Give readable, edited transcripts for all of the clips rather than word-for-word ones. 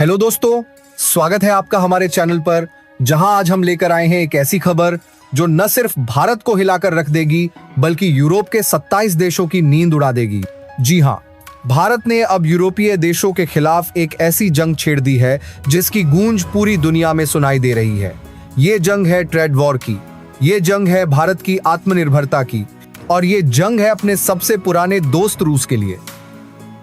Hello दोस्तों, स्वागत है आपका हमारे चैनल पर, जहां आज हम लेकर आए हैं एक ऐसी खबर जो न सिर्फ भारत को हिलाकर रख देगी बल्कि यूरोप के 27 देशों की नींद उड़ा देगी। जी हां, भारत ने अब यूरोपीय देशों के खिलाफ एक ऐसी जंग छेड़ दी है जिसकी गूंज पूरी दुनिया में सुनाई दे रही है। ये जंग है ट्रेड वॉर की, ये जंग है भारत की आत्मनिर्भरता की, और ये जंग है अपने सबसे पुराने दोस्त रूस के लिए।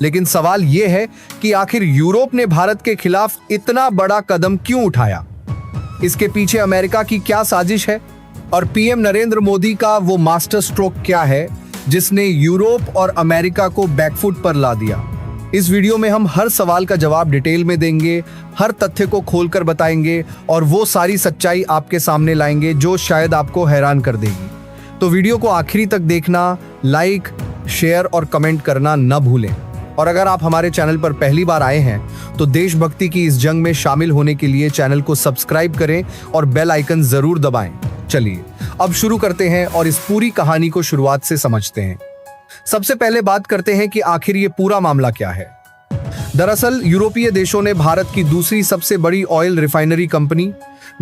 लेकिन सवाल यह है कि आखिर यूरोप ने भारत के खिलाफ इतना बड़ा कदम क्यों उठाया? इसके पीछे अमेरिका की क्या साजिश है और पीएम नरेंद्र मोदी का वो मास्टर स्ट्रोक क्या है जिसने यूरोप और अमेरिका को बैकफुट पर ला दिया? इस वीडियो में हम हर सवाल का जवाब डिटेल में देंगे, हर तथ्य को खोलकर बताएंगे और वो सारी सच्चाई आपके सामने लाएंगे जो शायद आपको हैरान कर देगी। तो वीडियो को आखिरी तक देखना, लाइक, शेयर और कमेंट करना न भूलें। और अगर आप हमारे चैनल पर पहली बार आए हैं तो देशभक्ति की इस जंग में शामिल होने के लिए चैनल को सब्सक्राइब करें और बेल आइकन जरूर दबाएं। चलिए अब शुरू करते हैं और इस पूरी कहानी को शुरुआत से समझते हैं। सबसे पहले बात करते हैं कि आखिर ये पूरा मामला क्या है। दरअसल यूरोपीय देशों ने भारत की दूसरी सबसे बड़ी oil refinery company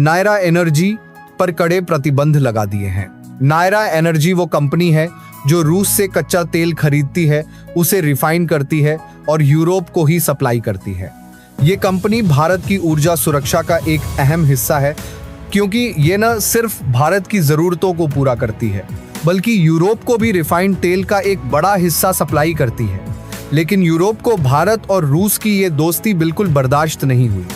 Nayara Energy पर कड़े प्रतिबंध लगा दिए हैं। नायरा एनर्जी वो कंपनी है जो रूस से कच्चा तेल खरीदती है, उसे रिफाइन करती है और यूरोप को ही सप्लाई करती है। ये कंपनी भारत की ऊर्जा सुरक्षा का एक अहम हिस्सा है, क्योंकि ये न सिर्फ भारत की जरूरतों को पूरा करती है बल्कि यूरोप को भी रिफाइंड तेल का एक बड़ा हिस्सा सप्लाई करती है। लेकिन यूरोप को भारत और रूस की ये दोस्ती बिल्कुल बर्दाश्त नहीं हुई।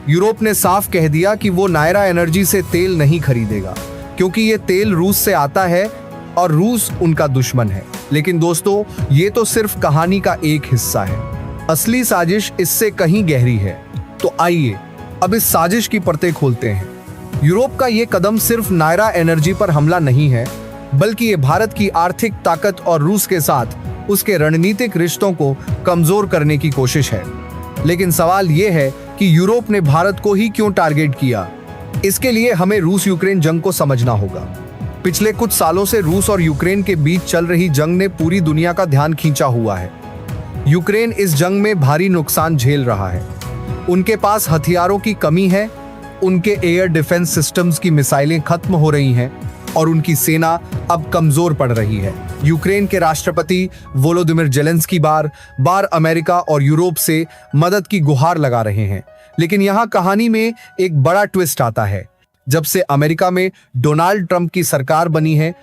यूरोप ने साफ कह दिया कि वो नायरा एनर्जी से तेल नहीं खरीदेगा, क्योंकि ये तेल रूस से आता है और रूस उनका दुश्मन है। लेकिन दोस्तों, ये तो सिर्फ कहानी का एक हिस्सा है। असली साजिश इससे कहीं गहरी है। तो आइए अब इस साजिश की परतें खोलते हैं। यूरोप का ये कदम सिर्फ नायरा एनर्जी पर हमला नहीं है, बल्कि ये भारत की आर्थिक ताकत और रूस के साथ उसके रणनीतिक रिश्तों को कमजोर करने की कोशिश है। लेकिन सवाल ये है कि यूरोप ने भारत को ही क्यों टारगेट किया? इसके लिए हमें रूस यूक्रेन जंग को समझना होगा। पिछले कुछ सालों से रूस और यूक्रेन के बीच चल रही जंग ने पूरी दुनिया का ध्यान खींचा हुआ है। यूक्रेन इस जंग में भारी नुकसान झेल रहा है। उनके पास हथियारों की कमी है, उनके एयर डिफेंस सिस्टम्स की मिसाइलें खत्म हो रही हैं और उनकी सेना अब कमजोर पड़ रही है। यूक्रेन के राष्ट्रपति वोलोदिमिर जेलेंस्की बार बार अमेरिका और यूरोप से मदद की गुहार लगा रहे हैं। लेकिन यहाँ कहानी में एक बड़ा ट्विस्ट आता है। जब से अमेरिका में डोनाल्ड ट्रंप की सरकार बनी है,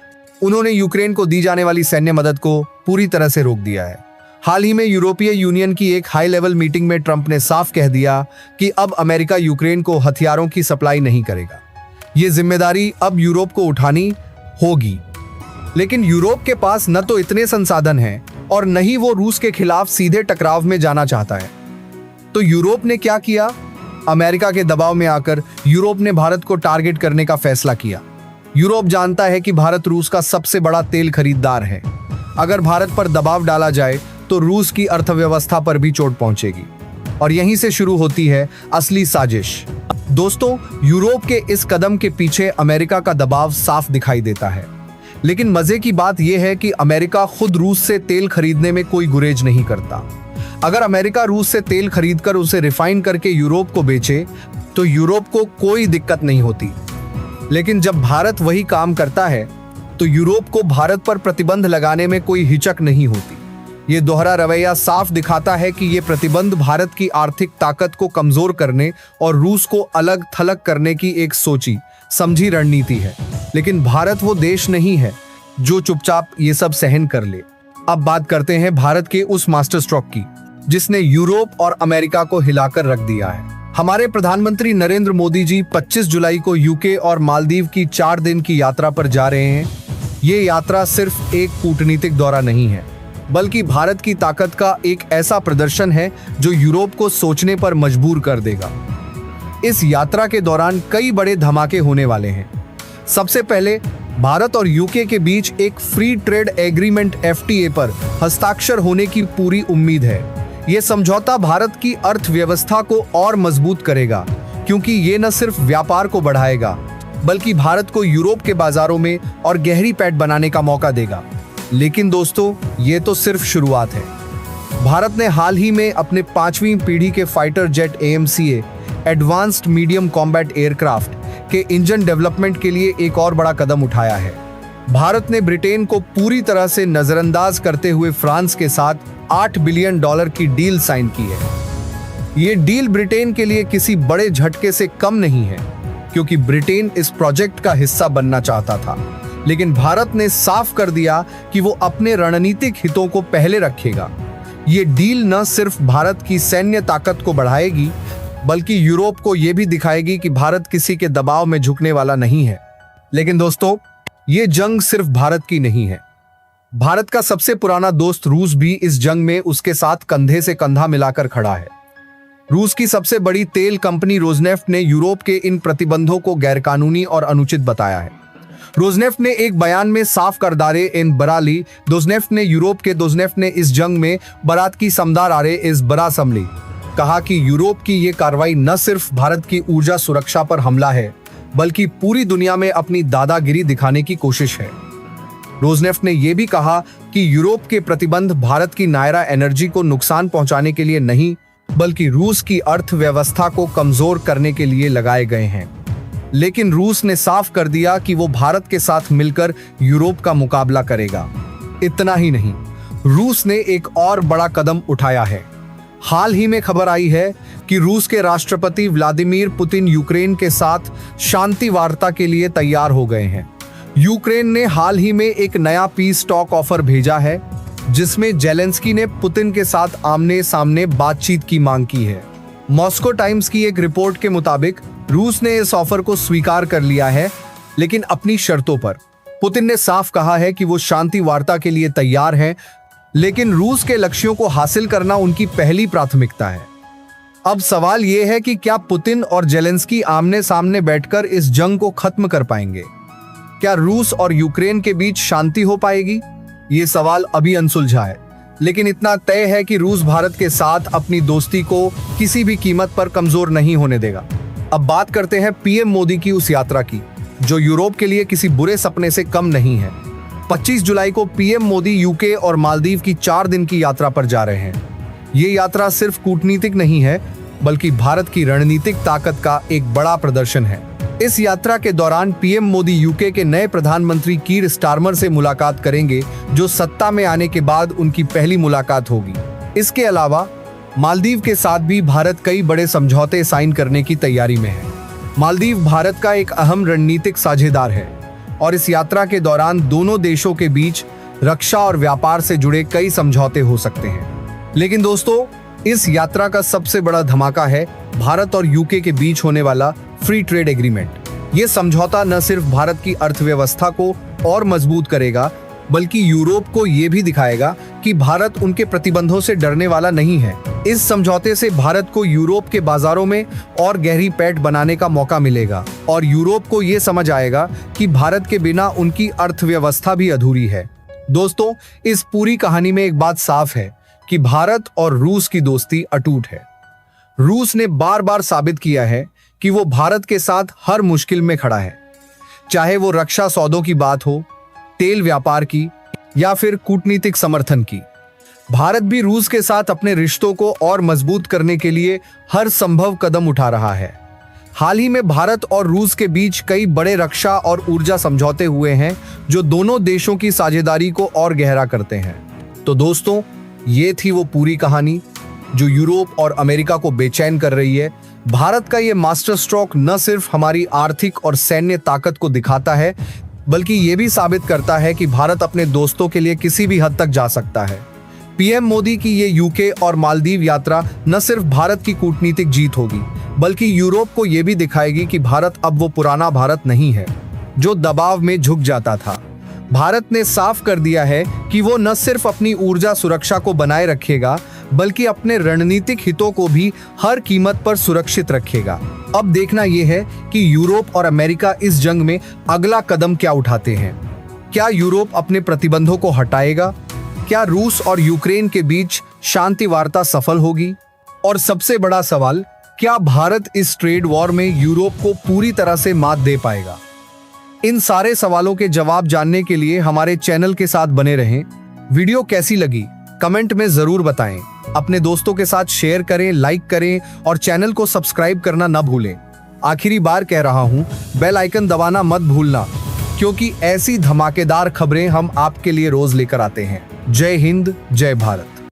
उन्होंने यूक्रेन को दी जाने वाली सैन्य मदद को पूरी तरह से रोक दिया है। हाल ही में यूरोपीय यूनियन की एक हाई लेवल मीटिंग में ट्रंप ने साफ कह दिया कि अब अमेरिका यूक्रेन को हथियारों की सप्लाई नहीं करेगा। ये जिम्मेदारी अब यूरोप को उठानी होगी। लेकिन यूरोप के पास न तो इतने संसाधन हैं और न ही वो रूस के खिलाफ सीधे टकराव में जाना चाहता है। तो यूरोप ने क्या किया? अमेरिका के दबाव में आकर यूरोप ने भारत को टारगेट करने का फैसला किया। यूरोप जानता है कि भारत रूस का सबसे बड़ा तेल खरीदार है। अगर भारत पर दबाव डाला जाए तो रूस की अर्थव्यवस्था पर भी चोट पहुंचेगी। और यहीं से शुरू होती है असली साजिश। दोस्तों, यूरोप के इस कदम के पीछे अमेरिका का दबाव साफ दिखाई देता है। लेकिन मजे की बात यह है कि अमेरिका खुद रूस से तेल खरीदने में कोई गुरेज नहीं करता। अगर अमेरिका रूस से तेल खरीदकर उसे रिफाइन करके यूरोप को बेचे तो यूरोप को कोई दिक्कत नहीं होती। लेकिन जब भारत वही काम करता है तो यूरोप को भारत पर प्रतिबंध लगाने में कोई हिचक नहीं होती। ये दोहरा रवैया साफ दिखाता है कि ये प्रतिबंध भारत की आर्थिक ताकत को कमजोर करने और रूस को अलग थलग करने की एक सोची समझी रणनीति है। लेकिन भारत वो देश नहीं है जो चुपचाप ये सब सहन कर ले। अब बात करते हैं भारत के उस मास्टर स्ट्रोक की जिसने यूरोप और अमेरिका को हिलाकर रख दिया है। हमारे प्रधानमंत्री नरेंद्र मोदी जी 25 जुलाई को यूके और मालदीव की 4 दिन की यात्रा पर जा रहे हैं। ये यात्रा सिर्फ एक कूटनीतिक दौरा नहीं है, बल्कि भारत की ताकत का एक ऐसा प्रदर्शन है जो यूरोप को सोचने पर मजबूर कर देगा। इस यात्रा के दौरान कई बड़े धमाके होने वाले हैं। सबसे पहले भारत और यूके के बीच एक फ्री ट्रेड एग्रीमेंट FTA पर हस्ताक्षर होने की पूरी उम्मीद है। ये समझौता भारत की अर्थव्यवस्था को और मजबूत करेगा, क्योंकि ये न सिर्फ व्यापार को बढ़ाएगा बल्कि भारत को यूरोप के बाजारों में और गहरी पैठ बनाने का मौका देगा। लेकिन दोस्तों, ये तो सिर्फ शुरुआत है। भारत ने हाल ही में अपने 5वीं पीढ़ी के fighter jet AMCA advanced medium combat aircraft के इंजन डेवलपमेंट के लिए एक और बड़ा कदम उठाया है। भारत ने ब्रिटेन को पूरी तरह से नजरअंदाज करते हुए फ्रांस के साथ $8 बिलियन की डील साइन की है। ये डील ब्रिटेन के लिए किसी बड़े झटके से कम नहीं है, क्योंकि ब्रिटेन इस प्रोजेक्ट का हिस्सा बनना चाहता था, लेकिन भारत ने साफ कर दिया कि वो अपने रणनीतिक हितों को पहले रखेगा। ये डील न सिर्फ भारत की सैन्य ताकत को बढ़ाएगी, बल्कि यूरोप को ये भी दिखाएगी कि भारत किसी के दबाव में झुकने वाला नहीं है। लेकिन दोस्तों, ये जंग सिर्फ भारत की नहीं है। भारत का सबसे पुराना दोस्त रूस भी इस जंग में उसके साथ कंधे से कंधा मिलाकर खड़ा है। रूस की सबसे बड़ी तेल कंपनी रोजनेफ्ट ने यूरोप के इन प्रतिबंधों को गैरकानूनी और अनुचित बताया है। रोजनेफ्ट ने एक बयान में साफ कर दारे इन बराली दोजनेफ्ट ने यूरोप के दोजनेफ्ट ने इस जंग में बरात की समदार आरे इस बरा समली कहा कि यूरोप की ये कार्रवाई न सिर्फ भारत की ऊर्जा सुरक्षा पर हमला है, बल्कि पूरी दुनिया में अपनी दादागिरी दिखाने की कोशिश है। रोजनेफ्ट ने यह भी कहा कि यूरोप के प्रतिबंध भारत की नायरा एनर्जी को नुकसान पहुंचाने के लिए नहीं, बल्कि रूस की अर्थव्यवस्था को कमजोर करने के लिए लगाए गए हैं। लेकिन रूस ने साफ कर दिया कि वो भारत के साथ मिलकर यूरोप का मुकाबला करेगा। इतना ही नहीं, रूस ने एक और बड़ा कदम उठाया है। हाल ही में खबर आई है कि रूस के राष्ट्रपति व्लादिमीर पुतिन यूक्रेन के साथ शांति वार्ता के लिए तैयार हो गए हैं। यूक्रेन ने हाल ही में एक नया पीस टॉक ऑफर भेजा है, जिसमें जेलेंस्की ने पुतिन के साथ आमने सामने बातचीत की मांग की है। मॉस्को टाइम्स की एक रिपोर्ट के मुताबिक रूस ने इस ऑफर को स्वीकार कर लिया है, लेकिन अपनी शर्तों पर। पुतिन ने साफ कहा है कि वो शांति वार्ता के लिए तैयार हैं, लेकिन रूस के लक्ष्यों को हासिल करना उनकी पहली प्राथमिकता है। अब सवाल यह है कि क्या पुतिन और जेलेंस्की आमने सामने बैठकर इस जंग को खत्म कर पाएंगे? क्या रूस और यूक्रेन के बीच शांति हो पाएगी? ये सवाल अभी अनसुलझा है, लेकिन इतना तय है कि रूस भारत के साथ अपनी दोस्ती को किसी भी कीमत पर कमजोर नहीं होने देगा। अब बात करते हैं पीएम मोदी की उस यात्रा की, जो यूरोप के लिए किसी बुरे सपने से कम नहीं है। 25 जुलाई को पीएम मोदी यूके और मालदीव की 4 दिन की यात्रा पर जा रहे हैं। ये यात्रा सिर्फ कूटनीतिक नहीं है, बल्कि भारत की रणनीतिक ताकत का एक बड़ा प्रदर्शन है। इस यात्रा के दौरान पीएम मोदी यूके के नए प्रधानमंत्री कीर स्टारमर से मुलाकात करेंगे, जो सत्ता में आने के बाद उनकी पहली मुलाकात होगी। इसके अलावा मालदीव के साथ भी भारत कई बड़े समझौते साइन करने की तैयारी में है। मालदीव भारत का एक अहम रणनीतिक साझेदार है और इस यात्रा के दौरान दोनों देशों के बीच रक्षा और व्यापार से जुड़े कई समझौते हो सकते हैं। लेकिन दोस्तों, इस यात्रा का सबसे बड़ा धमाका है भारत और यूके के बीच होने वाला फ्री ट्रेड एग्रीमेंट। ये समझौता न सिर्फ भारत की अर्थव्यवस्था को और मजबूत करेगा, बल्कि यूरोप को ये भी दिखाएगा कि भारत उनके प्रतिबंधों से डरने वाला नहीं है। इस समझौते से भारत को यूरोप के बाजारों में और गहरी पैठ बनाने का मौका मिलेगा और यूरोप को ये समझ आएगा कि भारत के बिना उनकी अर्थव्यवस्था भी अधूरी है। दोस्तों, इस पूरी कहानी में एक बात साफ है कि भारत और रूस की दोस्ती अटूट है। रूस ने बार बार साबित किया है कि वो भारत के साथ हर मुश्किल में खड़ा है, चाहे वो रक्षा सौदों की बात हो, तेल व्यापार की या फिर कूटनीतिक समर्थन की। भारत भी रूस के साथ अपने रिश्तों को और मजबूत करने के लिए हर संभव कदम उठा रहा है। हाल ही में भारत और रूस के बीच कई बड़े रक्षा और ऊर्जा समझौते हुए हैं, जो दोनों देशों की साझेदारी को और गहरा करते हैं। तो दोस्तों, ये थी वो पूरी कहानी जो यूरोप और अमेरिका को बेचैन कर रही है। भारत का ये मास्टर स्ट्रोक न सिर्फ हमारी आर्थिक और सैन्य ताकत को दिखाता है, बल्कि ये भी साबित करता है कि भारत अपने दोस्तों के लिए किसी भी हद तक जा सकता है। पीएम मोदी की ये यूके और मालदीव यात्रा न सिर्फ भारत की कूटनीतिक जीत होगी, बल्कि यूरोप को ये भी दिखाएगी कि भारत अब वो पुराना भारत नहीं है जो दबाव में झुक जाता था। भारत ने साफ कर दिया है कि वो न सिर्फ अपनी ऊर्जा सुरक्षा को बनाए रखेगा, बल्कि अपने रणनीतिक हितों को भी हर कीमत पर सुरक्षित रखेगा। अब देखना यह है कि यूरोप और अमेरिका इस जंग में अगला कदम क्या उठाते हैं। क्या यूरोप अपने प्रतिबंधों को हटाएगा? क्या रूस और यूक्रेन के बीच शांति वार्ता सफल होगी? और सबसे बड़ा सवाल, क्या भारत इस ट्रेड वॉर में यूरोप को पूरी तरह से मात दे पाएगा? इन सारे सवालों के जवाब जानने के लिए हमारे चैनल के साथ बने रहें। वीडियो कैसी लगी कमेंट में जरूर बताएं। अपने दोस्तों के साथ शेयर करें, लाइक करें और चैनल को सब्सक्राइब करना न भूलें। आखिरी बार कह रहा हूं, बेल आइकन दबाना मत भूलना, क्योंकि ऐसी धमाकेदार खबरें हम आपके लिए रोज लेकर आते हैं। जय हिंद, जय भारत।